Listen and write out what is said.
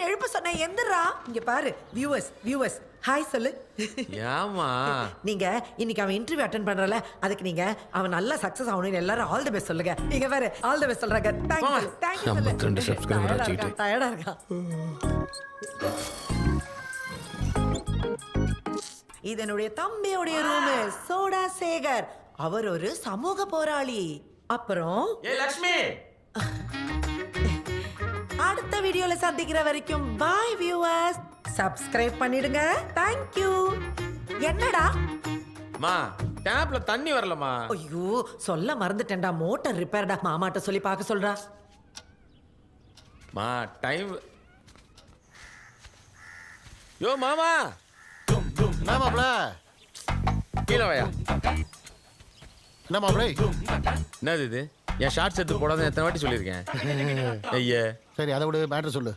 எழுப்ப சொன்னேன் எந்திரா. இங்க பாரு வியூவர்ஸ் ஹாய் சொல்லு. ஏமா நீங்க இன்னைக்கு அவன் இன்டர்வியூ அட்டென்ட் பண்றல, அதுக்கு நீங்க அவன் நல்லா சக்சஸ் ஆகணும்னு எல்லாரும் ஆல் தி பெஸ்ட் சொல்லுங்க. நீங்க பாரு ஆல் தி பெஸ்ட் சொல்றாங்க. தேங்க் யூ 52 சப்ஸ்கிரைபர் வச்சிட்டு டயர்டா இருக்கா. இது என்னுடைய தம்பியோட ரூம். சோடா சேகர் அவர் ஒரு சமூக போராளி. அப்புறம் ஏய் லட்சுமி, அடுத்த வீடியோல சந்திக்கிற வரைக்கும் பை வியூவர்ஸ். சப்ஸ்கிரைப் பண்ணிடுங்க. Thank you. என்னடா மா டேப்ல தண்ணி வரலமா. ஐயோ சொல்ல மறந்துட்டேன்டா, மோட்டார் ரிப்பேர்டா. மாமாட்ட சொல்லி பார்க்க சொல்றா. மா டைம். யோ மாமா, என்ன மாப்ள? கீழே வாயா. என்ன மாப்ள? என்னது இது? என் ஷார்ட்ஸ் எடுத்து போடாத எத்தனை வாட்டி சொல்லியிருக்கேன். ஐயா சரி, அதை விட மேட்டர் சொல்லு.